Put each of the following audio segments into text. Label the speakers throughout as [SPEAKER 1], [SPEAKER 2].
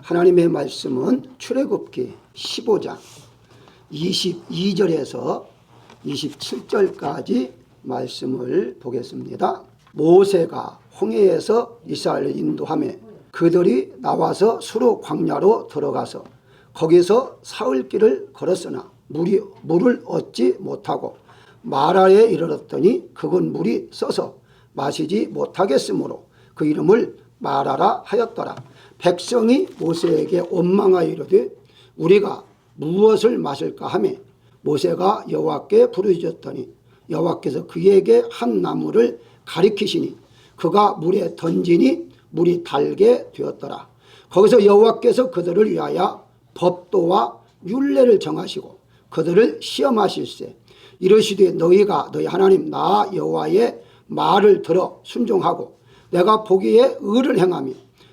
[SPEAKER 1] 하나님의 말씀은 출애굽기 15장 22절에서 27절까지 말씀을 보겠습니다. 모세가 홍해에서 이스라엘을 인도하며 그들이 나와서 수르 광야로 들어가서 거기서 사흘길을 걸었으나 물을 얻지 못하고 마라에 이르렀더니 그곳 물이 써서 마시지 못하겠으므로 그 이름을 마라라 하였더라. 백성이 모세에게 원망하여 이르되 우리가 무엇을 마실까 하며 모세가 여호와께 부르짖었더니 여호와께서 그에게 한 나무를 가리키시니 그가 물에 던지니 물이 달게 되었더라. 거기서 여호와께서 그들을 위하여 법도와 율례를 정하시고 그들을 시험하실세 이르시되 너희가 너희 하나님 나 여호와의 말을 들어 순종하고 내가 보기에 의를 행하며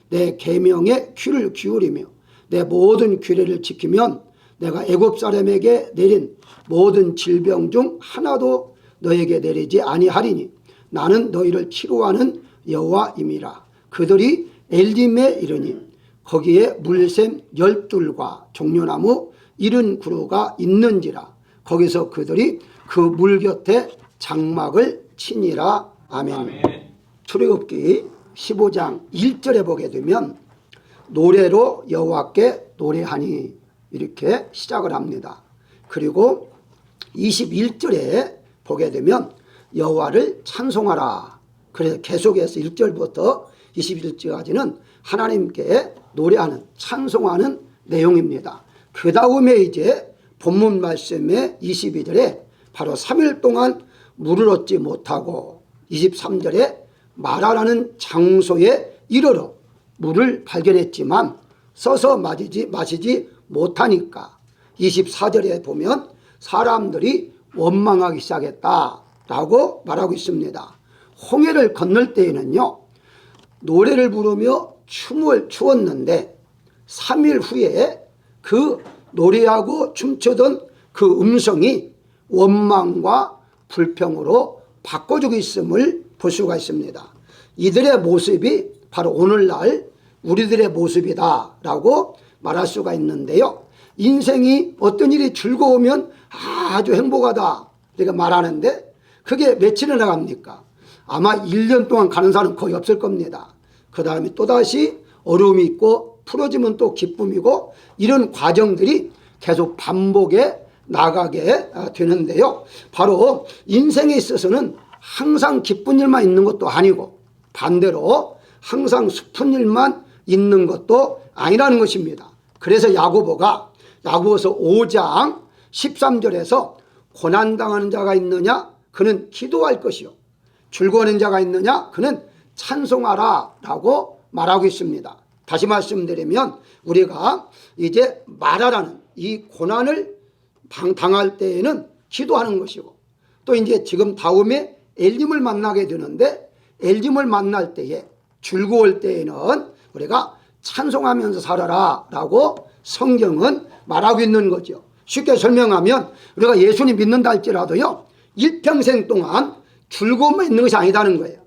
[SPEAKER 1] 내 계명에 귀를 기울이며 내 모든 규례를 지키면 내가 애굽 사람에게 내린 모든 질병 중 하나도 너에게 내리지 아니하리니 나는 너희를 치료하는 여호와임이라. 그들이 엘림에 이르니 거기에 물샘 12과 종려나무 70그루가 있는지라. 거기서 그들이 그 물 곁에 장막을 치니라. 아멘. 출애굽기 15장 1절에 보게 되면 노래로 여호와께 노래하니 이렇게 시작을 합니다. 그리고 21절에 보게 되면 여호와를 찬송하라. 그래서 계속해서 1절부터 21절까지는 하나님께 노래하는 찬송하는 내용입니다. 그 다음에 이제 본문 말씀의 22절에 바로 3일 동안 물을 얻지 못하고 23절에 마라라는 장소에 이르러 물을 발견했지만 써서 마시지 못하니까 24절에 보면 사람들이 원망하기 시작했다라고 말하고 있습니다. 홍해를 건널 때에는요 노래를 부르며 춤을 추었는데 3일 후에 그 노래하고 춤추던 그 음성이 원망과 불평으로 바꿔주고 있음을 볼 수가 있습니다. 이들의 모습이 바로 오늘날 우리들의 모습이다라고 말할 수가 있는데요. 인생이 어떤 일이 즐거우면 아주 행복하다 이렇게 말하는데 그게 며칠이나 갑니까? 아마 1년 동안 가는 사람은 거의 없을 겁니다. 그 다음에 또다시 어려움이 있고 풀어지면 또 기쁨이고 이런 과정들이 계속 반복해 나가게 되는데요. 바로 인생에 있어서는 항상 기쁜 일만 있는 것도 아니고 반대로 항상 슬픈 일만 있는 것도 아니라는 것입니다. 그래서 야고보가 야고보서 5장 13절에서 고난당하는 자가 있느냐 그는 기도할 것이요 즐거워하는 자가 있느냐 그는 찬송하라 라고 말하고 있습니다. 다시 말씀드리면 우리가 이제 마라라는 이 고난을 당할 때에는 기도하는 것이고 또 이제 지금 다음에 엘림을 만나게 되는데 엘림을 만날 때에 즐거울 때에는 우리가 찬송하면서 살아라 라고 성경은 말하고 있는 거죠. 쉽게 설명하면 우리가 예수님 믿는다 할지라도요 일평생 동안 즐거움만 있는 것이 아니다는 거예요.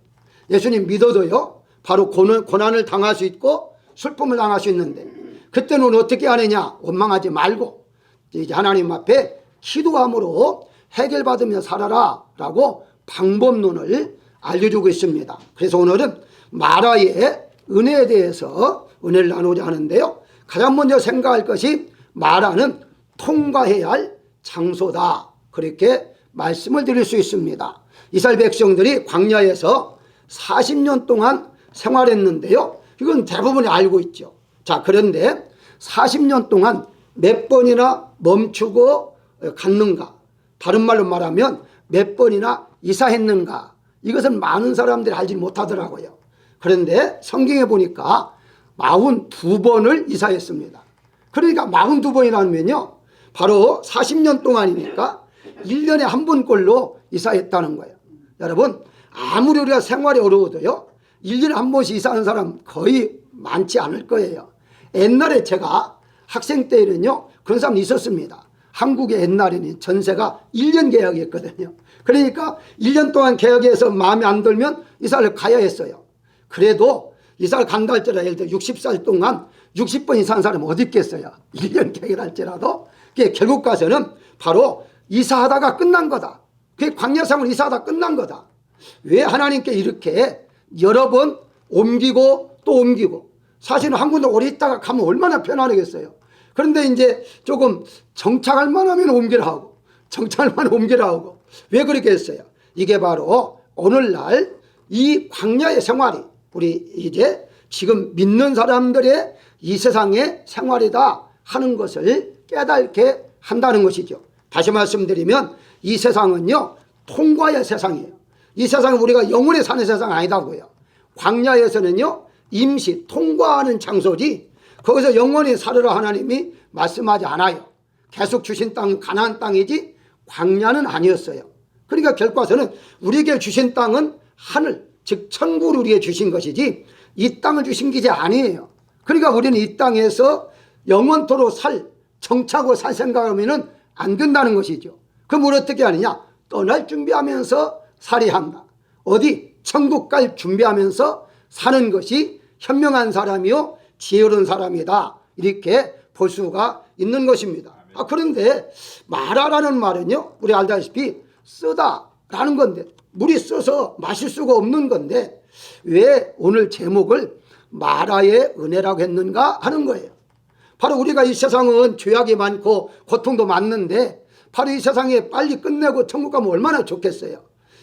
[SPEAKER 1] 예수님 믿어도요 바로 고난을 당할 수 있고 슬픔을 당할 수 있는데 그때는 어떻게 하느냐 원망하지 말고 이제 하나님 앞에 기도함으로 해결받으며 살아라 라고 방법론을 알려주고 있습니다. 그래서 오늘은 마라의 은혜에 대해서 은혜를 나누자 하는데요. 가장 먼저 생각할 것이 마라는 통과해야 할 장소다 그렇게 말씀을 드릴 수 있습니다. 이스라엘 백성들이 광야에서 40년 동안 생활했는데요. 이건 대부분이 알고 있죠. 자, 그런데 40년 동안 몇 번이나 멈추고 갔는가? 다른 말로 말하면 몇 번이나 이사했는가? 이것은 많은 사람들이 알지 못하더라고요. 그런데 성경에 보니까 42번을 이사했습니다. 그러니까 42번이라면요. 바로 40년 동안이니까 1년에 한 번꼴로 이사했다는 거예요. 여러분 아무리 우리가 생활이 어려워도요 1년에 한 번씩 이사하는 사람 거의 많지 않을 거예요. 옛날에 제가 학생 때에는요 그런 사람이 있었습니다. 한국의 옛날에는 전세가 1년 계약이었거든요. 그러니까 1년 동안 계약해서 마음에 안 들면 이사를 가야 했어요. 그래도 이사를 간다 할지라도 예를 들어 60살 동안 60번 이상한 사람은 어디 있겠어요? 1년 계획할지라도. 그게 결국 가서는 바로 이사하다가 끝난 거다. 그게 광야생활 이사하다 끝난 거다. 왜 하나님께 이렇게 여러 번 옮기고 또 옮기고, 사실은 한 군데 오래 있다가 가면 얼마나 편안하겠어요. 그런데 이제 조금 정착할 만하면 옮기라 하고, 정착할 만하면 옮기라 하고. 왜 그렇게 했어요? 이게 바로 오늘날 이 광야의 생활이 우리 이제 지금 믿는 사람들의 이 세상의 생활이다 하는 것을 깨닫게 한다는 것이죠. 다시 말씀드리면 이 세상은요, 통과의 세상이에요. 이 세상은 우리가 영원히 사는 세상 아니다고요. 광야에서는요, 임시 통과하는 장소지 거기서 영원히 살으라 하나님이 말씀하지 않아요. 계속 주신 땅은 가나안 땅이지 광야는 아니었어요. 그러니까 결과서는 우리에게 주신 땅은 하늘, 즉 천국을 우리에게 주신 것이지 이 땅을 주신 게 아니에요. 그러니까 우리는 이 땅에서 영원토록 정착하고 살 생각하면 안 된다는 것이죠. 그럼 우리 어떻게 하느냐? 떠날 준비하면서 살아야 한다. 어디? 천국 갈 준비하면서 사는 것이 현명한 사람이요 지혜로운 사람이다. 이렇게 볼 수가 있는 것입니다. 그런데 마라라는 말은요, 우리 알다시피 쓰다라는 건데, 물이 써서 마실 수가 없는 건데 왜 오늘 제목을 마라의 은혜라고 했는가 하는 거예요. 바로 우리가 이 세상은 죄악이 많고 고통도 많는데 바로 이 세상에 빨리 끝내고 천국 가면 얼마나 좋겠어요.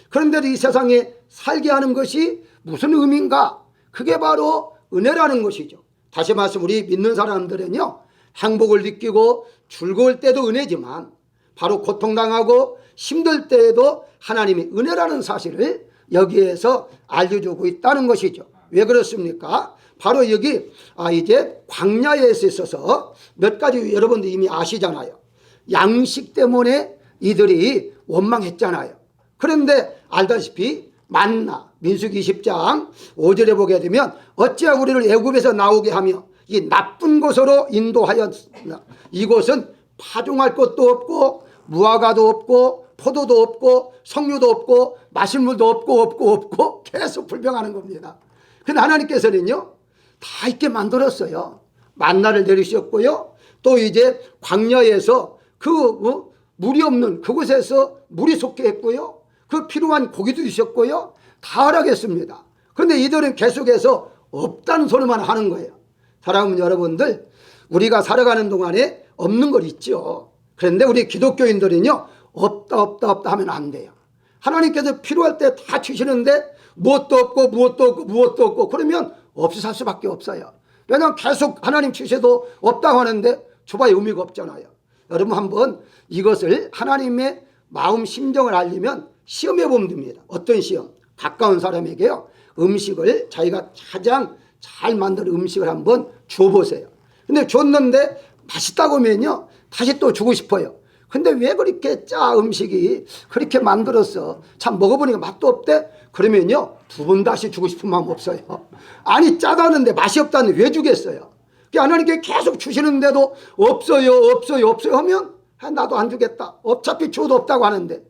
[SPEAKER 1] 그런데 이 세상에 살게 하는 것이 무슨 의미인가? 그게 바로 은혜라는 것이죠. 다시 말씀, 우리 믿는 사람들은요, 행복을 느끼고 즐거울 때도 은혜지만 바로 고통당하고 힘들 때에도 하나님이 은혜라는 사실을 여기에서 알려주고 있다는 것이죠. 왜 그렇습니까? 바로 여기 이제 광야에 있어서 몇 가지 여러분들 이미 아시잖아요. 양식 때문에 이들이 원망했잖아요. 그런데 알다시피 만나 민수기 20장 5절에 보게 되면 어찌하여 우리를 애굽에서 나오게 하며 이 나쁜 곳으로 인도하였으나 이곳은 파종할 것도 없고 무화과도 없고 포도도 없고 석류도 없고 마실 물도 없고 계속 불평하는 겁니다. 근데 하나님께서는요 다 있게 만들었어요. 만나를 내리셨고요, 또 이제 광야에서 물이 없는 그곳에서 물이 솟게 했고요, 그 필요한 고기도 주셨고요, 다 허락했습니다. 그런데 이들은 계속해서 없다는 소리만 하는 거예요. 사랑하는 여러분들, 우리가 살아가는 동안에 없는 걸 있죠. 그런데 우리 기독교인들은요 없다 하면 안 돼요. 하나님께서 필요할 때 다 주시는데 무엇도 없고 그러면 없이 살 수밖에 없어요. 왜냐하면 계속 하나님 주셔도 없다고 하는데 줘봐야 의미가 없잖아요. 여러분 한번 이것을 하나님의 마음 심정을 알리면 시험해 보면 됩니다. 어떤 시험? 가까운 사람에게요 음식을 자기가 가장 잘 만든 음식을 한번 줘보세요. 근데 줬는데 맛있다고 하면요 다시 또 주고 싶어요. 근데 왜 그렇게 짜 음식이 그렇게 만들었어, 참 먹어보니까 맛도 없대? 그러면요 2번 다시 주고 싶은 마음 없어요. 아니 짜다는데 맛이 없다는데 왜 주겠어요? 하나님께 계속 주시는데도 없어요 하면 나도 안 주겠다, 어차피 줘도 없다고 하는데,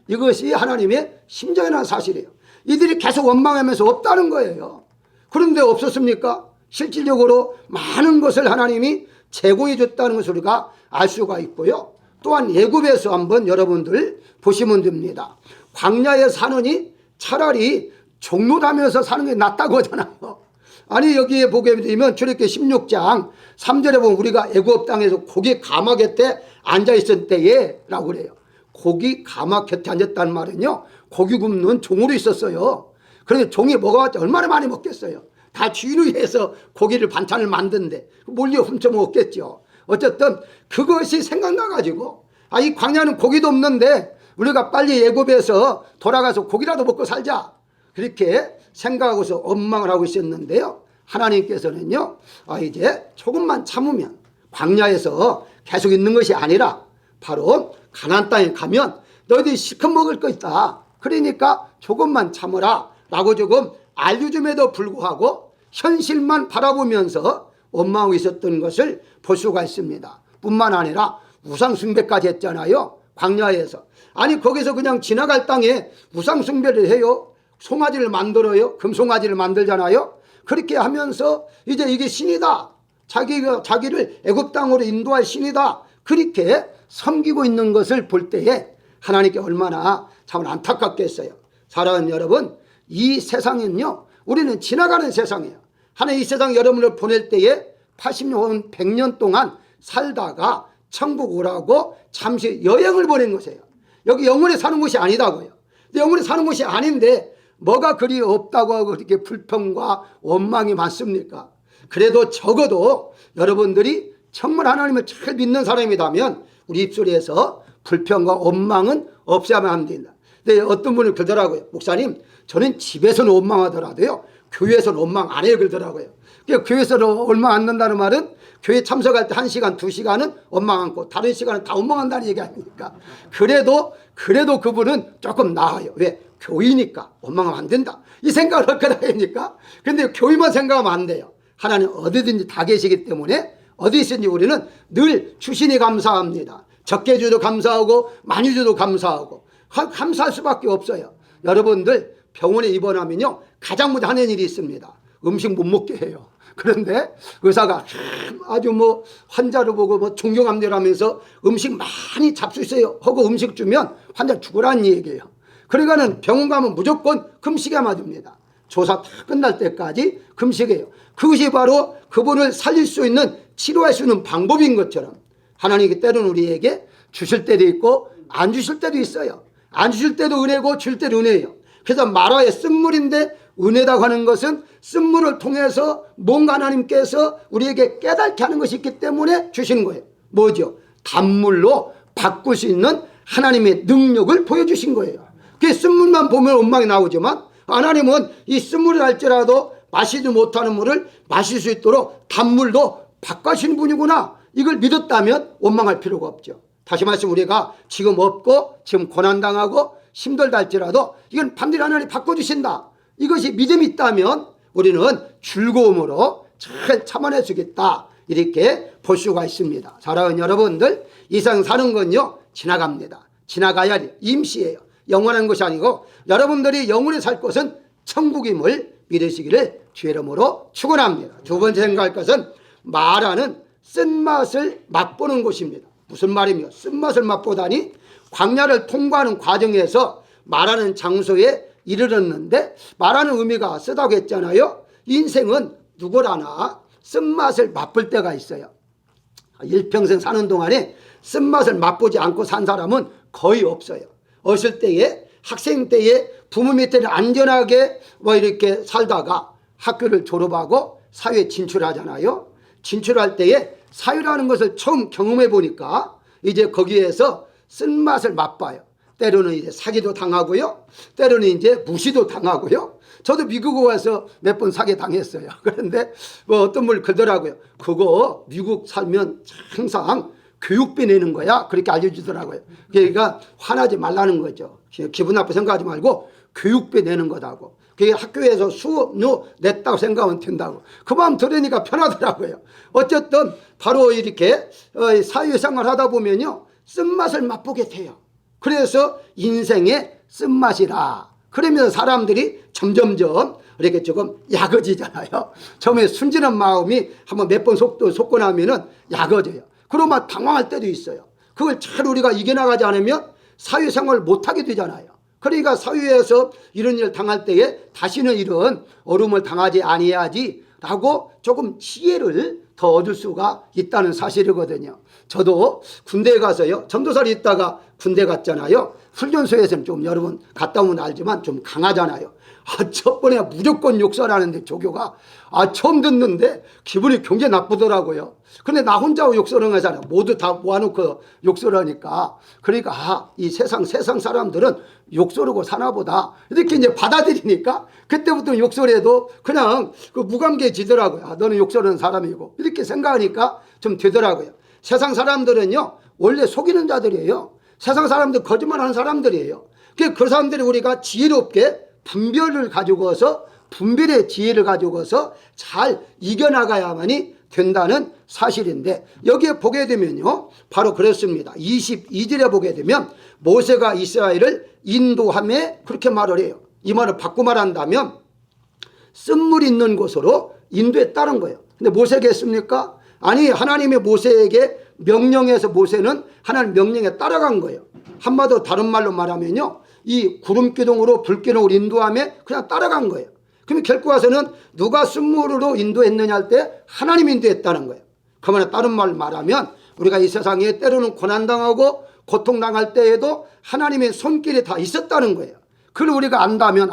[SPEAKER 1] 이것이 하나님의 심정이라는 사실이에요. 이들이 계속 원망하면서 없다는 거예요. 그런데 없었습니까? 실질적으로 많은 것을 하나님이 제공해 줬다는 것을 우리가 알 수가 있고요, 또한 애굽에서 한번 여러분들 보시면 됩니다. 광야에 사느니 차라리 종로다면서 사는 게 낫다고 하잖아요. 아니 여기에 보게 되면 저렇게 16장 3절에 보면 우리가 애굽 땅에서 고기 가마 곁에 앉아있을 때에 라고 그래요. 고기 가마 곁에 앉았다는 말은요 고기 굽는 종으로 있었어요. 그런데 종이 먹어봤자 얼마나 많이 먹겠어요. 다 주인을 위해서 고기를 반찬을 만든데 몰래 훔쳐 먹었겠죠. 어쨌든 그것이 생각나가지고 이 광야는 고기도 없는데 우리가 빨리 애굽에서 돌아가서 고기라도 먹고 살자, 그렇게 생각하고서 원망을 하고 있었는데요, 하나님께서는요 이제 조금만 참으면 광야에서 계속 있는 것이 아니라 바로 가나안 땅에 가면 너희들이 실컷 먹을 거 있다, 그러니까 조금만 참으라 라고 조금 알려줌에도 불구하고 현실만 바라보면서 원망하고 있었던 것을 볼 수가 있습니다. 뿐만 아니라 우상 숭배까지 했잖아요. 광야에서. 아니 거기서 그냥 지나갈 땅에 우상 숭배를 해요. 송아지를 만들어요. 금송아지를 만들잖아요. 그렇게 하면서 이제 이게 신이다, 자기를 애굽 땅으로 인도할 신이다, 그렇게 섬기고 있는 것을 볼 때에 하나님께 얼마나 참 안타깝겠어요. 사랑하는 여러분, 이 세상은요, 우리는 지나가는 세상이에요. 하나님 이 세상 여러분을 보낼 때에 80년, 100년 동안 살다가 천국 오라고 잠시 여행을 보낸 것이에요. 여기 영원히 사는 곳이 아니다고요. 영원히 사는 곳이 아닌데 뭐가 그리 없다고 하고 그렇게 불평과 원망이 많습니까? 그래도 적어도 여러분들이 정말 하나님을 잘 믿는 사람이라면 우리 입술에서 불평과 원망은 없어야만 합니다. 근데 어떤 분이 그러더라고요. 목사님, 저는 집에서는 원망하더라도요, 교회에서는 원망 안 해요, 그러더라고요. 교회에서는 원망 안 한다는 말은 교회 참석할 때 1시간, 2시간은 원망 않고 다른 시간은 다 원망한다는 얘기 아닙니까? 그래도 그분은 조금 나아요. 왜? 교회니까 원망하면 안 된다, 이 생각을 할 거다 아닙니까? 근데 교회만 생각하면 안 돼요. 하나님 어디든지 다 계시기 때문에 어디 있든지 우리는 늘 주시니 감사합니다. 적게 줘도 감사하고 많이 줘도 감사하고 감사할 수밖에 없어요. 여러분들 병원에 입원하면요, 가장 먼저 하는 일이 있습니다. 음식 못 먹게 해요. 그런데 의사가 아주 환자를 보고 존경합니다 하면서 음식 많이 잡수세요 하고 음식 주면 환자 죽으라는 얘기예요. 그러니까는 병원 가면 무조건 금식에 맞습니다. 조사 다 끝날 때까지 금식이에요. 그것이 바로 그분을 살릴 수 있는, 치료할 수 있는 방법인 것처럼 하나님이 때로는 우리에게 주실 때도 있고 안 주실 때도 있어요. 안 주실 때도 은혜고 줄 때도 은혜예요. 그래서 마라의 쓴물인데 은혜라고 하는 것은 쓴물을 통해서 뭔가 하나님께서 우리에게 깨닫게 하는 것이 있기 때문에 주시는 거예요. 뭐죠? 단물로 바꿀 수 있는 하나님의 능력을 보여주신 거예요. 그 쓴물만 보면 원망이 나오지만 하나님은 이 쓴물을 할지라도 마시지 못하는 물을 마실 수 있도록 단물도 바꿔주신 분이구나, 이걸 믿었다면 원망할 필요가 없죠. 다시 말씀, 우리가 지금 없고 지금 고난당하고 힘들다 할지라도 이건 반드시 하나님 바꿔주신다, 이것이 믿음이 있다면 우리는 즐거움으로 잘 참아내 주겠다, 이렇게 볼 수가 있습니다. 사랑하는 여러분들, 이 세상 사는 건요 지나갑니다. 지나가야 할 임시예요. 영원한 것이 아니고 여러분들이 영원히 살 것은 천국임을 믿으시기를 주의 이름으로 축원합니다. 두 번째 생각할 것은 마라는 쓴맛을 맛보는 곳입니다. 무슨 말이며 쓴맛을 맛보다니, 광야를 통과하는 과정에서 마라는 장소에 이르렀는데, 마라는 의미가 쓰다고 했잖아요. 인생은 누구라나 쓴맛을 맛볼 때가 있어요. 일평생 사는 동안에 쓴맛을 맛보지 않고 산 사람은 거의 없어요. 어릴 때에, 학생 때에 부모 밑에 안전하게 이렇게 살다가 학교를 졸업하고 사회에 진출하잖아요. 진출할 때에 사회라는 것을 처음 경험해 보니까 이제 거기에서 쓴맛을 맛봐요. 때로는 이제 사기도 당하고요, 때로는 이제 무시도 당하고요. 저도 미국에 와서 몇 번 사기 당했어요. 그런데 어떤 분이 그러더라고요. 그거 미국 살면 항상 교육비 내는 거야, 그렇게 알려주더라고요. 그러니까 화나지 말라는 거죠. 기분 나쁘게 생각하지 말고 교육비 내는 거다고. 그게 학교에서 수업료 냈다고 생각하면 된다고. 그 마음 들으니까 편하더라고요. 어쨌든 바로 이렇게 사회생활 하다 보면요 쓴맛을 맛보게 돼요. 그래서 인생의 쓴맛이라, 그러면서 사람들이 점점점 이렇게 조금 야거지잖아요. 처음에 순진한 마음이 한번 몇 번 속고 나면은 야거져요. 그러면 당황할 때도 있어요. 그걸 잘 우리가 이겨나가지 않으면 사회생활을 못하게 되잖아요. 그러니까 사회에서 이런 일을 당할 때에 다시는 이런 어려움을 당하지 아니해야지 라고 조금 지혜를 더 얻을 수가 있다는 사실이거든요. 저도 군대에 가서요, 전도사로 있다가 군대 갔잖아요. 훈련소에서는 좀 여러분 갔다 오면 알지만 좀 강하잖아요. 첫 번에 무조건 욕설하는데 조교가 처음 듣는데 기분이 굉장히 나쁘더라고요. 근데 나 혼자 욕설을 하잖아요. 모두 다 모아놓고 욕설을 하니까. 그러니까 이 세상 사람들은 욕설하고 사나보다 이렇게 이제 받아들이니까 그때부터 욕설해도 그냥 무감개지더라고요. 너는 욕설하는 사람이고 이렇게 생각하니까 좀 되더라고요. 세상 사람들은요 원래 속이는 자들이에요. 세상 사람들 거짓말하는 사람들이에요. 그 사람들이 우리가 지혜롭게 분별의 지혜를 가지고서 잘 이겨나가야만이 된다는 사실인데, 여기에 보게 되면요 바로 그렇습니다. 22절에 보게 되면 모세가 이스라엘을 인도함에 그렇게 말을 해요. 이 말을 바꿔 말한다면 쓴물 있는 곳으로 인도했다는 거예요. 근데 모세가 했습니까? 아니 하나님의 모세에게 명령해서 모세는 하나님 명령에 따라간 거예요. 한마디로 다른 말로 말하면요, 이 구름기둥으로 불기둥으로 인도함에 그냥 따라간 거예요. 그러면 결국 와서는 누가 쓴물로 인도했느냐 할 때 하나님 인도했다는 거예요. 그러면 다른 말로 말하면 우리가 이 세상에 때로는 고난당하고 고통당할 때에도 하나님의 손길이 다 있었다는 거예요. 그걸 우리가 안다면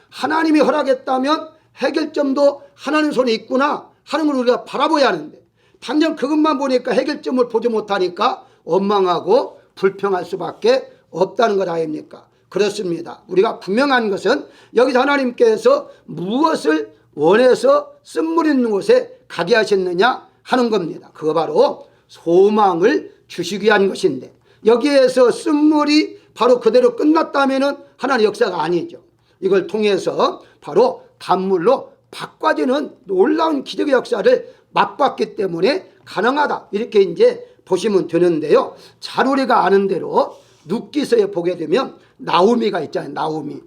[SPEAKER 1] 하나님이 허락했다면 해결점도 하나님 손에 있구나 하는 걸 우리가 바라봐야 하는데, 당장 그것만 보니까 해결점을 보지 못하니까 원망하고 불평할 수밖에 없다는 것 아닙니까? 그렇습니다. 우리가 분명한 것은 여기서 하나님께서 무엇을 원해서 쓴물 있는 곳에 가게 하셨느냐 하는 겁니다. 그거 바로 소망을 주시기 위한 것인데, 여기에서 쓴물이 바로 그대로 끝났다면 하나님의 역사가 아니죠. 이걸 통해서 바로 단물로 바꿔지는 놀라운 기적의 역사를 맛봤기 때문에 가능하다, 이렇게 이제 보시면 되는데요. 잘 우리가 아는 대로 룻기서에 보게 되면 나오미가 있잖아요. 나오미,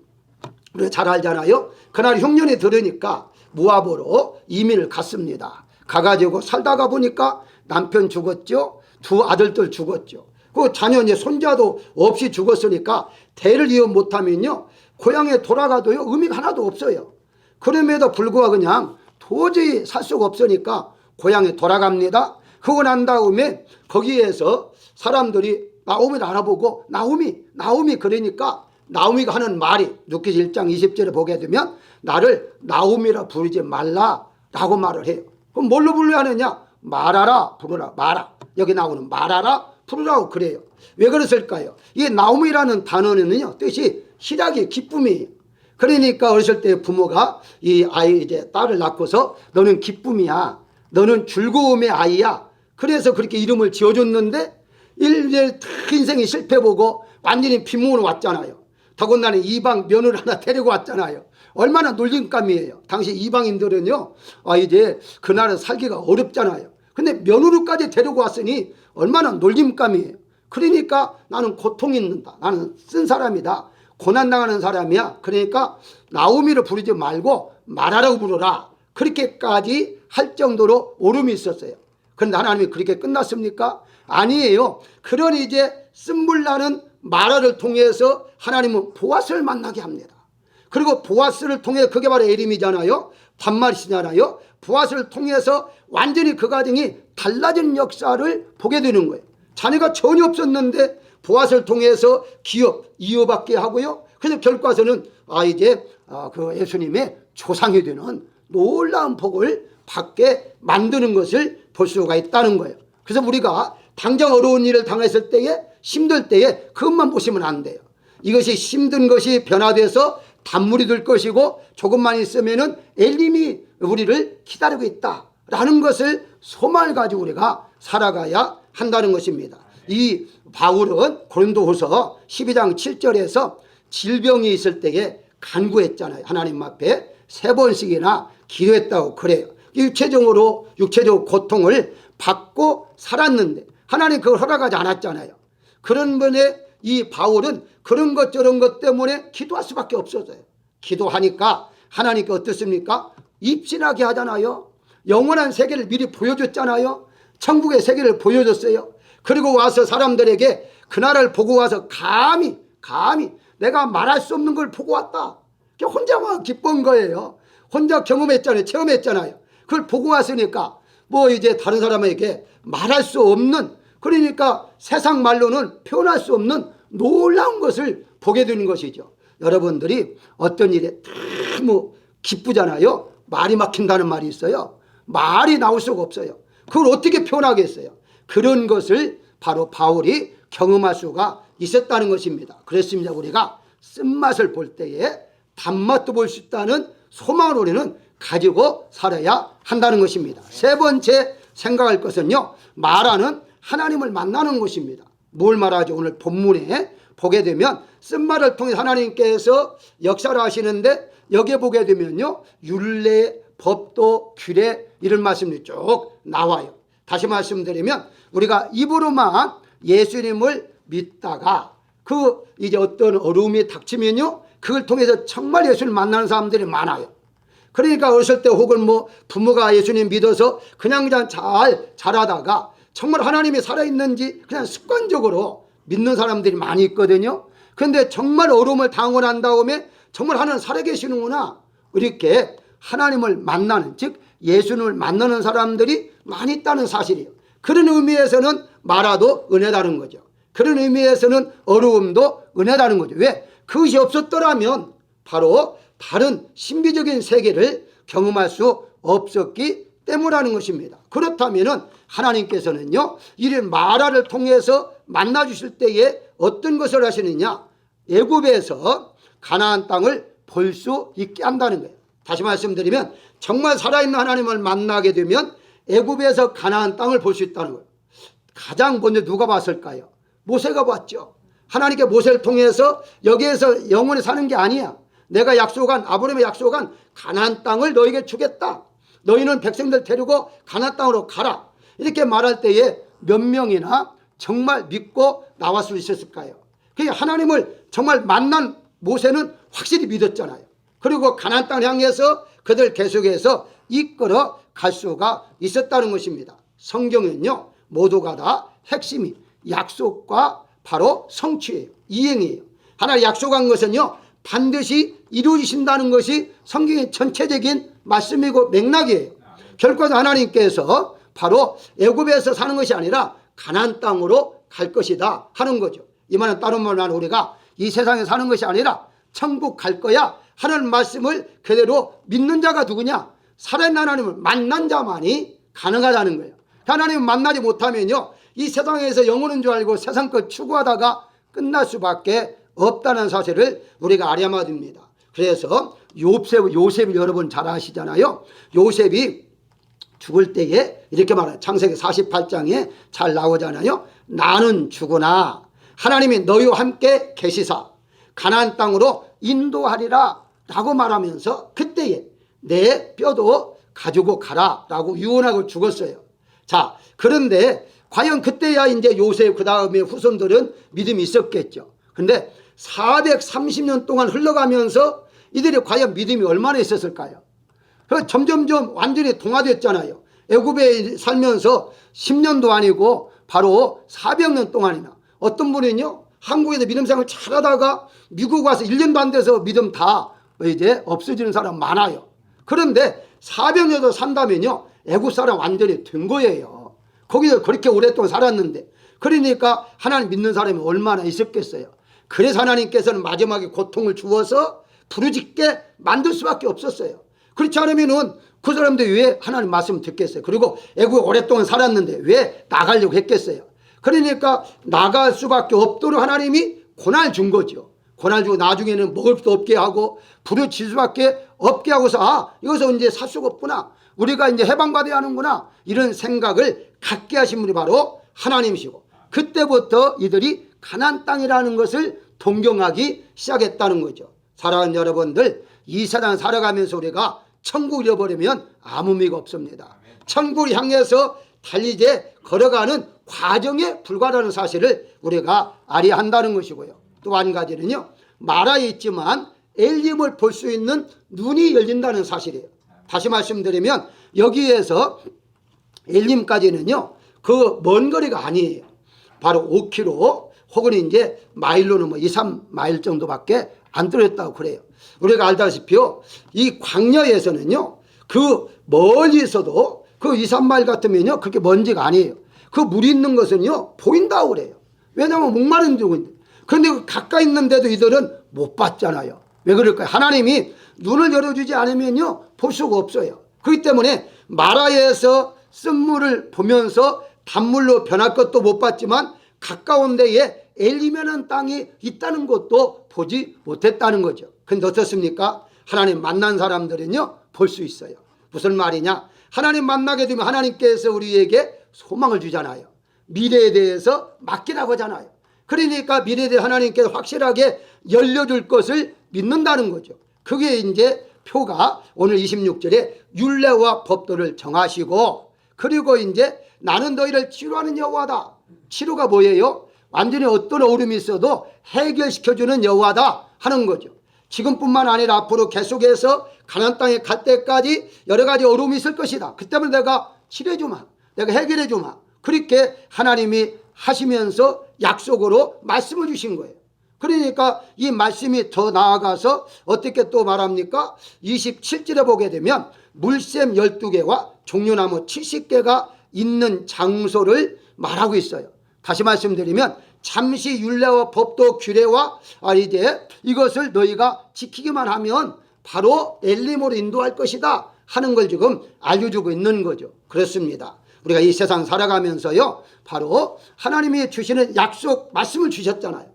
[SPEAKER 1] 우리가 잘 알잖아요. 그날 흉년이 들으니까 모압으로 이민을 갔습니다. 가가지고 살다가 보니까 남편 죽었죠. 두 아들들 죽었죠. 그 자녀 이제 손자도 없이 죽었으니까 대를 이어 못하면요, 고향에 돌아가도요 의미가 하나도 없어요. 그럼에도 불구하고 그냥 도저히 살 수가 없으니까 고향에 돌아갑니다. 그러고 난 다음에 거기에서 사람들이 나오미를 알아보고 나오미 그러니까 나오미가 하는 말이 룻기서 1장 20절에 보게 되면 나를 나오미라 부르지 말라라고 말을 해요. 그럼 뭘로 불러야 하느냐? 말하라 부르라. 말아, 여기 나오는 말하라 부르라고 그래요. 왜 그랬을까요? 이 나오미라는 단어는요 뜻이 희락이 기쁨이에요. 그러니까 어렸을 때 부모가 이 아이 이제 딸을 낳고서 너는 기쁨이야, 너는 즐거움의 아이야, 그래서 그렇게 이름을 지어줬는데 이제 인생이 실패보고 완전히 빈몸으로 왔잖아요. 더군다나 이방 며느리 하나 데리고 왔잖아요. 얼마나 놀림감이에요. 당시 이방인들은요 이제 그날은 살기가 어렵잖아요. 근데 며느리까지 데리고 왔으니 얼마나 놀림감이에요. 그러니까 나는 고통이 있는다, 나는 쓴 사람이다, 고난당하는 사람이야. 그러니까 나오미를 부르지 말고 말하라고 부르라, 그렇게까지 할 정도로 오름이 있었어요. 그런데 하나님이 그렇게 끝났습니까? 아니에요. 그런 이제 쓴물나는 마라를 통해서 하나님은 보아스를 만나게 합니다. 그리고 보아스를 통해, 그게 바로 에림이잖아요. 반말이시잖아요. 보아스를 통해서 완전히 그 가정이 달라진 역사를 보게 되는 거예요. 자녀가 전혀 없었는데 보아스를 통해서 기업 이어받게 하고요. 그래서 결과서는 이제 그 예수님의 조상이 되는 놀라운 복을 받게 만드는 것을 볼 수가 있다는 거예요. 그래서 우리가 당장 어려운 일을 당했을 때에, 힘들 때에 그것만 보시면 안 돼요. 이것이 힘든 것이 변화돼서 단물이 될 것이고 조금만 있으면은 엘림이 우리를 기다리고 있다라는 것을 소망을 가지고 우리가 살아가야 한다는 것입니다. 이 바울은 고린도후서 12장 7절에서 질병이 있을 때에 간구했잖아요. 하나님 앞에 3번씩이나 기도했다고 그래요. 육체적으로 고통을 받고 살았는데 하나님 그걸 허락하지 않았잖아요. 그런 분의 이 바울은 그런 것 저런 것 때문에 기도할 수밖에 없었어요. 기도하니까 하나님께 어떻습니까? 입신하게 하잖아요. 영원한 세계를 미리 보여줬잖아요. 천국의 세계를 보여줬어요. 그리고 와서 사람들에게 그날을 보고 와서 감히 내가 말할 수 없는 걸 보고 왔다, 혼자만 기쁜 거예요. 혼자 경험했잖아요. 체험했잖아요. 그걸 보고 왔으니까 뭐 이제 다른 사람에게 말할 수 없는, 그러니까 세상 말로는 표현할 수 없는 놀라운 것을 보게 되는 것이죠. 여러분들이 어떤 일에 너무 기쁘잖아요. 말이 막힌다는 말이 있어요. 말이 나올 수가 없어요. 그걸 어떻게 표현하겠어요? 그런 것을 바로 바울이 경험할 수가 있었다는 것입니다. 그렇습니다. 우리가 쓴맛을 볼 때에 단맛도 볼 수 있다는 소망을 우리는 가지고 살아야 한다는 것입니다. 세 번째 생각할 것은요, 말하는 하나님을 만나는 것입니다. 뭘 말하죠? 오늘 본문에 보게 되면 쓴말을 통해 하나님께서 역사를 하시는데, 여기에 보게 되면요, 율례, 법도, 규례, 이런 말씀이 쭉 나와요. 다시 말씀드리면 우리가 입으로만 예수님을 믿다가 그 이제 어떤 어려움이 닥치면요, 그걸 통해서 정말 예수를 만나는 사람들이 많아요. 그러니까 어렸을 때 혹은 뭐 부모가 예수님 믿어서 그냥 자라다가 정말 하나님이 살아있는지 그냥 습관적으로 믿는 사람들이 많이 있거든요. 그런데 정말 어려움을 당하고 난 다음에 정말 하나님 살아계시는구나, 이렇게 하나님을 만나는, 즉 예수님을 만나는 사람들이 많이 있다는 사실이에요. 그런 의미에서는 마라도 은혜다는 거죠. 그런 의미에서는 어려움도 은혜다는 거죠. 왜? 그것이 없었더라면 바로 다른 신비적인 세계를 경험할 수 없었기 때문이라는 것입니다. 그렇다면 하나님께서는요, 이런 마라를 통해서 만나주실 때에 어떤 것을 하시느냐, 애굽에서 가나안 땅을 볼 수 있게 한다는 거예요. 다시 말씀드리면 정말 살아있는 하나님을 만나게 되면 애굽에서 가나안 땅을 볼 수 있다는 거예요. 가장 먼저 누가 봤을까요? 모세가 봤죠. 하나님께 모세를 통해서 여기에서 영원히 사는 게 아니야, 내가 약속한, 아브라함의 약속한 가나안 땅을 너에게 주겠다, 너희는 백성들 데리고 가나안 땅으로 가라, 이렇게 말할 때에 몇 명이나 정말 믿고 나올 수 있었을까요? 그러니까 하나님을 정말 만난 모세는 확실히 믿었잖아요. 그리고 가나안 땅을 향해서 그들 계속해서 이끌어 갈 수가 있었다는 것입니다. 성경은요, 모두가 다 핵심이 약속과 바로 성취예요. 이행이에요. 하나님 약속한 것은요, 반드시 이루어지신다는 것이 성경의 전체적인 말씀이고 맥락이에요. 결코 하나님께서 바로 애굽에서 사는 것이 아니라 가나안 땅으로 갈 것이다 하는 거죠. 이 말은 다른 말로 하면 우리가 이 세상에 사는 것이 아니라 천국 갈 거야 하는 말씀을 그대로 믿는 자가 누구냐? 살아있는 하나님을 만난 자만이 가능하다는 거예요. 하나님을 만나지 못하면요, 이 세상에서 영원한 줄 알고 세상 것 추구하다가 끝날 수밖에 없다는 사실을 우리가 알아야 됩니다. 그래서 요셉을 여러분 잘 아시잖아요. 요셉이 죽을 때에 이렇게 말해요. 창세기 48장에 잘 나오잖아요. 나는 죽으나 하나님이 너희와 함께 계시사 가나안 땅으로 인도하리라 라고 말하면서 그때에 내 뼈도 가지고 가라 라고 유언하고 죽었어요. 자, 그런데 과연 그때야 이제 요셉 그 다음에 후손들은 믿음이 있었겠죠. 근데 430년 동안 흘러가면서 이들이 과연 믿음이 얼마나 있었을까요? 점점점 완전히 동화됐잖아요. 애굽에 살면서 10년도 아니고 바로 400년 동안이나, 어떤 분은요 한국에서 믿음 생활 잘하다가 미국 와서 1년도 안 돼서 믿음 다 이제 없어지는 사람 많아요. 그런데 400년도 산다면요 애굽 사람 완전히 된 거예요. 거기서 그렇게 오랫동안 살았는데, 그러니까 하나님 믿는 사람이 얼마나 있었겠어요. 그래서 하나님께서는 마지막에 고통을 주어서 부르짖게 만들 수밖에 없었어요. 그렇지 않으면은 그 사람들이 왜 하나님 말씀을 듣겠어요? 그리고 애국에 오랫동안 살았는데 왜 나가려고 했겠어요? 그러니까 나갈 수밖에 없도록 하나님이 고난을 준 거죠. 고난을 주고 나중에는 먹을 수도 없게 하고 부르짖을 수밖에 없게 하고서, 아, 이것은 이제 살 수가 없구나, 우리가 이제 해방받아야 하는구나, 이런 생각을 갖게 하신 분이 바로 하나님이시고, 그때부터 이들이 가나안 땅이라는 것을 동경하기 시작했다는 거죠. 사랑하는 여러분들, 이 세상 살아가면서 우리가 천국을 잃어버리면 아무 의미가 없습니다. 천국을 향해서 달리게 걸어가는 과정에 불과하다는 사실을 우리가 알아야 한다는 것이고요. 또 한 가지는요, 마라에 있지만 엘림을 볼 수 있는 눈이 열린다는 사실이에요. 다시 말씀드리면 여기에서 엘림까지는요 그 먼 거리가 아니에요. 바로 5km 혹은 이제 마일로는 뭐 2, 3마일 정도밖에 안 들었다고 그래요. 우리가 알다시피요, 이 광야에서는요 그 멀리서도 그 2, 3마일 같으면요 그렇게 먼지가 아니에요. 그 물이 있는 것은요 보인다고 그래요. 왜냐하면 목마른 중인데. 그런데 가까이 있는데도 이들은 못 봤잖아요. 왜 그럴까요? 하나님이 눈을 열어주지 않으면요 볼 수가 없어요. 그렇기 때문에 마라에서 쓴물을 보면서 단물로 변할 것도 못 봤지만 가까운 데에 엘리면한 땅이 있다는 것도 보지 못했다는 거죠. 근데 어떻습니까? 하나님 만난 사람들은요 볼 수 있어요. 무슨 말이냐? 하나님 만나게 되면 하나님께서 우리에게 소망을 주잖아요. 미래에 대해서 맡기라고 하잖아요. 그러니까 미래에 대해 하나님께서 확실하게 열려줄 것을 믿는다는 거죠. 그게 이제 표가 오늘 26절에 율례와 법도를 정하시고, 그리고 이제 나는 너희를 치료하는 여호와다. 치료가 뭐예요? 완전히 어떤 어려움이 있어도 해결시켜주는 여호와다 하는 거죠. 지금뿐만 아니라 앞으로 계속해서 가나안 땅에 갈 때까지 여러 가지 어려움이 있을 것이다. 그때면 내가 칠해주마, 내가 해결해주마. 그렇게 하나님이 하시면서 약속으로 말씀을 주신 거예요. 그러니까 이 말씀이 더 나아가서 어떻게 또 말합니까? 27절에 보게 되면 물샘 12개와 종려나무 70개가 있는 장소를 말하고 있어요. 다시 말씀드리면 잠시 율례와 법도 규례와 이제 이것을 너희가 지키기만 하면 바로 엘림으로 인도할 것이다 하는 걸 지금 알려주고 있는 거죠. 그렇습니다. 우리가 이 세상 살아가면서요, 바로 하나님이 주시는 약속 말씀을 주셨잖아요.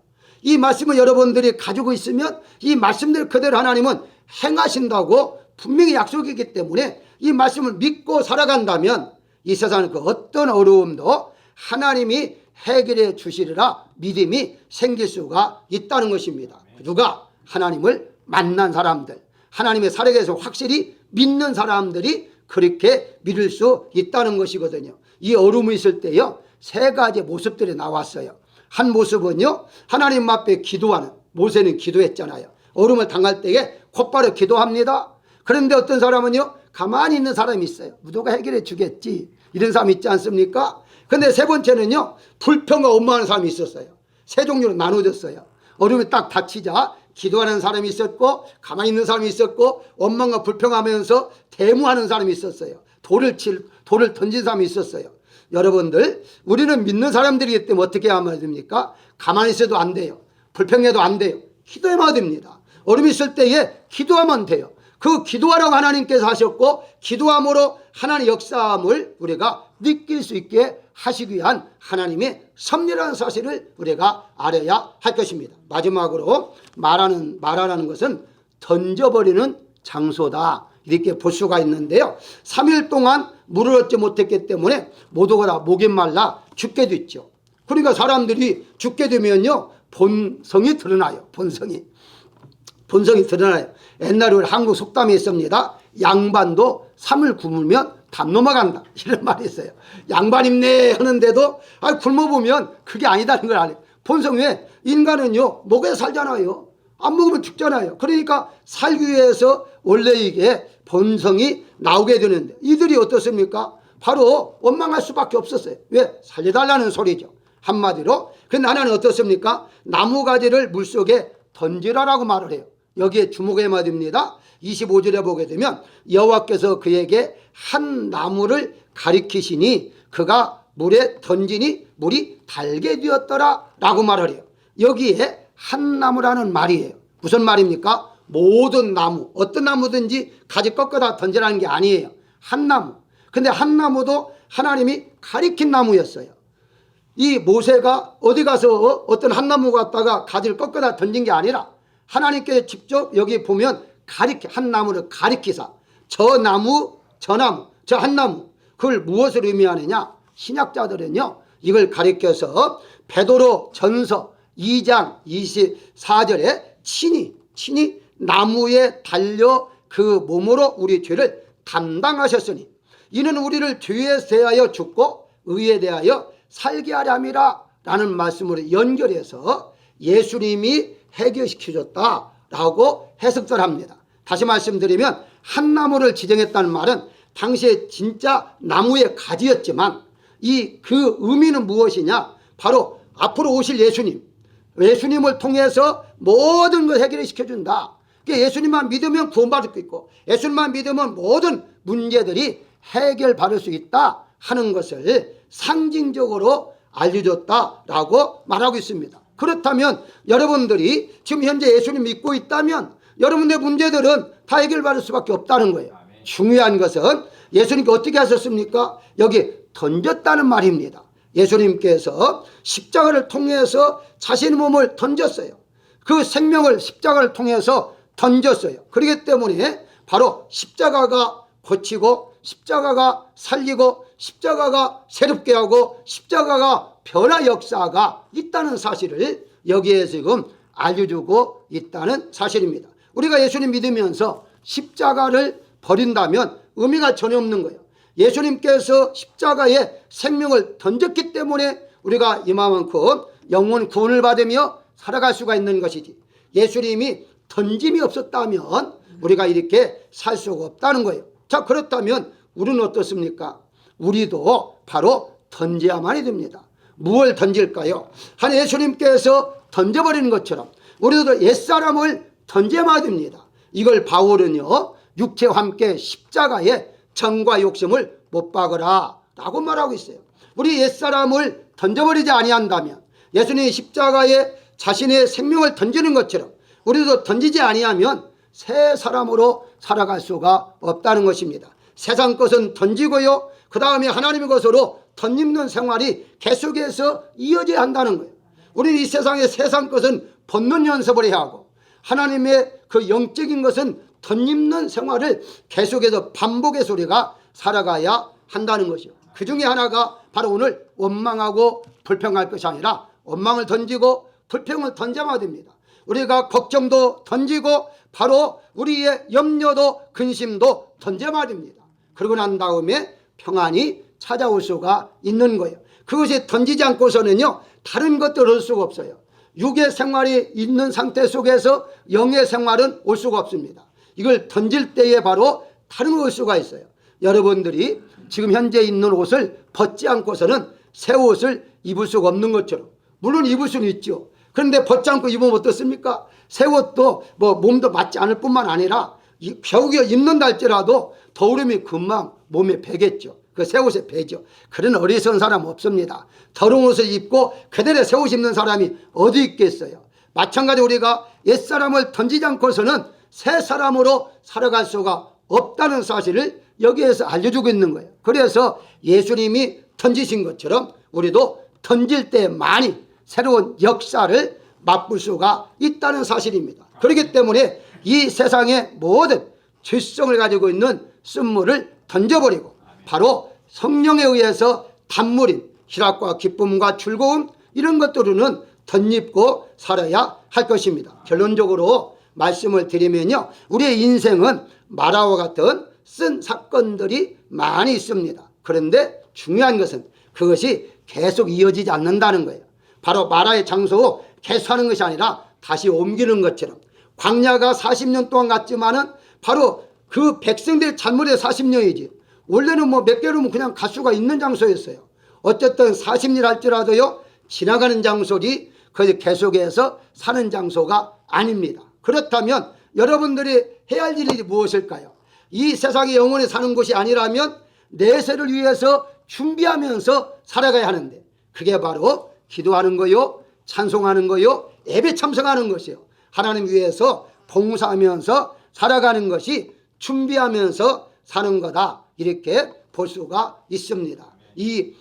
[SPEAKER 1] 이 말씀을 여러분들이 가지고 있으면 이 말씀들 그대로 하나님은 행하신다고 분명히 약속이기 때문에 이 말씀을 믿고 살아간다면 이 세상 그 어떤 어려움도 하나님이 해결해 주시리라 믿음이 생길 수가 있다는 것입니다. 누가? 하나님을 만난 사람들, 하나님의 사역에서 확실히 믿는 사람들이 그렇게 믿을 수 있다는 것이거든요. 이 어려움이 있을 때요, 세 가지 모습들이 나왔어요. 한 모습은요, 하나님 앞에 기도하는, 모세는 기도했잖아요. 어려움을 당할 때에 곧바로 기도합니다. 그런데 어떤 사람은요, 가만히 있는 사람이 있어요. 누가 해결해 주겠지, 이런 사람이 있지 않습니까? 근데 세 번째는요, 불평과 원망하는 사람이 있었어요. 세 종류로 나눠졌어요. 어려움이 딱 닥치자 기도하는 사람이 있었고, 가만히 있는 사람이 있었고, 원망과 불평하면서 대무하는 사람이 있었어요. 돌을 던진 사람이 있었어요. 여러분들, 우리는 믿는 사람들이기 때문에 어떻게 하면 됩니까? 가만히 있어도 안 돼요. 불평해도 안 돼요. 기도해야 됩니다. 어려움이 있을 때에 기도하면 돼요. 그 기도하라고 하나님께서 하셨고, 기도함으로 하나님의 역사함을 우리가 느낄 수 있게 하시기 위한 하나님의 섭리라는 사실을 우리가 알아야 할 것입니다. 마지막으로 말하라는 것은 던져버리는 장소다, 이렇게 볼 수가 있는데요, 3일 동안 물을 얻지 못했기 때문에 모두가 다 목이 말라 죽게 됐죠. 그러니까 사람들이 죽게 되면요, 본성이 드러나요. 본성이 드러나요. 옛날에 우리 한국 속담이 있습니다. 양반도 3을 굶으면 담 넘어간다, 이런 말이 있어요. 양반 입네 하는데도 굶어보면 그게 아니다는 걸 알아요. 본성. 왜? 인간은요, 먹어야 살잖아요. 안 먹으면 죽잖아요. 그러니까 살기 위해서 원래 이게 본성이 나오게 되는데, 이들이 어떻습니까? 바로 원망할 수밖에 없었어요. 왜? 살려달라는 소리죠, 한마디로. 근데 하나는 어떻습니까? 나무가지를 물속에 던지라라고 말을 해요. 여기에 주목해야 됩니다. 25절에 보게 되면 여호와께서 그에게 한 나무를 가리키시니 그가 물에 던지니 물이 달게 되었더라 라고 말을 해요. 여기에 한 나무라는 말이에요. 무슨 말입니까? 모든 나무, 어떤 나무든지 가지 꺾어다 던지라는 게 아니에요. 한 나무. 근데 한 나무도 하나님이 가리킨 나무였어요. 이 모세가 어디 가서 어떤 한 나무 갖다가 가지를 꺾어다 던진 게 아니라 하나님께서 직접 여기 보면 한 나무를 가리키사, 저 나무, 저 한 나무, 그걸 무엇을 의미하느냐? 신약자들은요, 이걸 가리켜서 베드로 전서 2장 24절에 친히 나무에 달려 그 몸으로 우리 죄를 담당하셨으니 이는 우리를 죄에 대하여 죽고 의에 대하여 살게 하려 함이라 라는 말씀으로 연결해서 예수님이 해결시켜줬다라고 해석을 합니다. 다시 말씀드리면 한 나무를 지정했다는 말은 당시에 진짜 나무의 가지였지만 그 의미는 무엇이냐? 바로 앞으로 오실 예수님을 통해서 모든 걸 해결해 시켜준다. 예수님만 믿으면 구원받을 수 있고, 예수님만 믿으면 모든 문제들이 해결받을 수 있다 하는 것을 상징적으로 알려줬다라고 말하고 있습니다. 그렇다면 여러분들이 지금 현재 예수님 믿고 있다면 여러분의 문제들은 다 해결받을 수밖에 없다는 거예요. 중요한 것은 예수님께 어떻게 하셨습니까? 여기 던졌다는 말입니다. 예수님께서 십자가를 통해서 자신의 몸을 던졌어요. 그 생명을 십자가를 통해서 던졌어요. 그렇기 때문에 바로 십자가가 고치고, 십자가가 살리고, 십자가가 새롭게 하고, 십자가가 변화 역사가 있다는 사실을 여기에 지금 알려주고 있다는 사실입니다. 우리가 예수님 믿으면서 십자가를 버린다면 의미가 전혀 없는 거예요. 예수님께서 십자가에 생명을 던졌기 때문에 우리가 이만큼 영원 구원을 받으며 살아갈 수가 있는 것이지, 예수님이 던짐이 없었다면 우리가 이렇게 살 수가 없다는 거예요. 자, 그렇다면 우리는 어떻습니까? 우리도 바로 던져야만이 됩니다. 무엇을 던질까요? 한 예수님께서 던져버리는 것처럼 우리도 옛사람을 던져야만 됩니다. 이걸 바울은요, 육체와 함께 십자가에 정과 욕심을 못 박으라 라고 말하고 있어요. 우리 옛사람을 던져버리지 아니한다면, 예수님이 십자가에 자신의 생명을 던지는 것처럼 우리도 던지지 아니하면 새 사람으로 살아갈 수가 없다는 것입니다. 세상 것은 던지고요, 그 다음에 하나님의 것으로 덧입는 생활이 계속해서 이어져야 한다는 거예요. 우리는 이 세상의 세상 것은 벗는 연습을 해야 하고, 하나님의 그 영적인 것은 덧입는 생활을 계속해서 반복해서 우리가 살아가야 한다는 것이요. 그 중에 하나가 바로 오늘 원망하고 불평할 것이 아니라 원망을 던지고 불평을 던져야 됩니다. 우리가 걱정도 던지고 바로 우리의 염려도 근심도 던져야 됩니다. 그러고 난 다음에 평안이 찾아올 수가 있는 거예요. 그것이 던지지 않고서는요, 다른 것들을 얻을 수가 없어요. 육의 생활이 있는 상태 속에서 영의 생활은 올 수가 없습니다. 이걸 던질 때에 바로 다른 걸 올 수가 있어요. 여러분들이 지금 현재 입는 옷을 벗지 않고서는 새 옷을 입을 수가 없는 것처럼, 물론 입을 수는 있죠. 그런데 벗지 않고 입으면 어떻습니까? 새 옷도 뭐 몸도 맞지 않을 뿐만 아니라 겨우겨우 입는다 할지라도 더우름이 금방 몸에 배겠죠. 그 새 옷에 배죠. 그런 어리석은 사람 없습니다. 더러운 옷을 입고 그대로 새 옷 입는 사람이 어디 있겠어요. 마찬가지로 우리가 옛사람을 던지지 않고서는 새 사람으로 살아갈 수가 없다는 사실을 여기에서 알려주고 있는 거예요. 그래서 예수님이 던지신 것처럼 우리도 던질 때 많이 새로운 역사를 맛볼 수가 있다는 사실입니다. 그렇기 때문에 이 세상의 모든 죄성을 가지고 있는 쓴물을 던져버리고 바로 성령에 의해서 단물인 희락과 기쁨과 즐거움, 이런 것들은 덧입고 살아야 할 것입니다. 결론적으로 말씀을 드리면요, 우리의 인생은 마라와 같은 쓴 사건들이 많이 있습니다. 그런데 중요한 것은 그것이 계속 이어지지 않는다는 거예요. 바로 마라의 장소 계속하는 것이 아니라 다시 옮기는 것처럼, 광야가 40년 동안 갔지만은 바로 그 백성들의 잘못의 40년이지 원래는 뭐 몇 개로면 그냥 갈 수가 있는 장소였어요. 어쨌든 40년 할지라도요, 지나가는 장소지 거기 계속해서 사는 장소가 아닙니다. 그렇다면 여러분들이 해야 할 일이 무엇일까요? 이 세상에 영원히 사는 곳이 아니라면 내세를 위해서 준비하면서 살아가야 하는데, 그게 바로 기도하는 거요, 찬송하는 거요, 예배 참석하는 것이요, 하나님 위해서 봉사하면서 살아가는 것이 준비하면서 사는 거다, 이렇게 볼 수가 있습니다. 이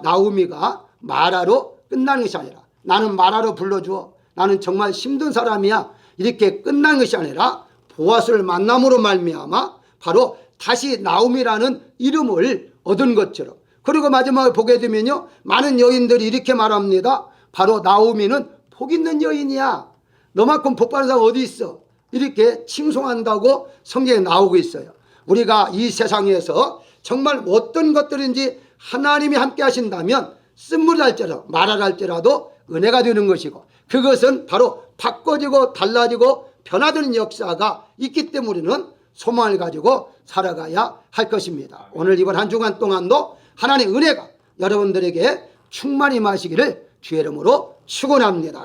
[SPEAKER 1] 나오미가 마라로 끝나는 것이 아니라, 나는 마라로 불러주어, 나는 정말 힘든 사람이야, 이렇게 끝나는 것이 아니라 보아스를 만남으로 말미암아 바로 다시 나오미라는 이름을 얻은 것처럼, 그리고 마지막에 보게 되면요, 많은 여인들이 이렇게 말합니다. 바로 나오미는 복 있는 여인이야, 너만큼 복 받는 사람 어디 있어, 이렇게 칭송한다고 성경에 나오고 있어요. 우리가 이 세상에서 정말 어떤 것들인지 하나님이 함께 하신다면 쓴물이 할지라도 말을 할지라도 은혜가 되는 것이고, 그것은 바로 바꿔지고 달라지고 변화되는 역사가 있기 때문에 우리는 소망을 가지고 살아가야 할 것입니다. 오늘 이번 한 주간 동안도 하나님의 은혜가 여러분들에게 충만히 마시기를 주의 이름으로 축원합니다.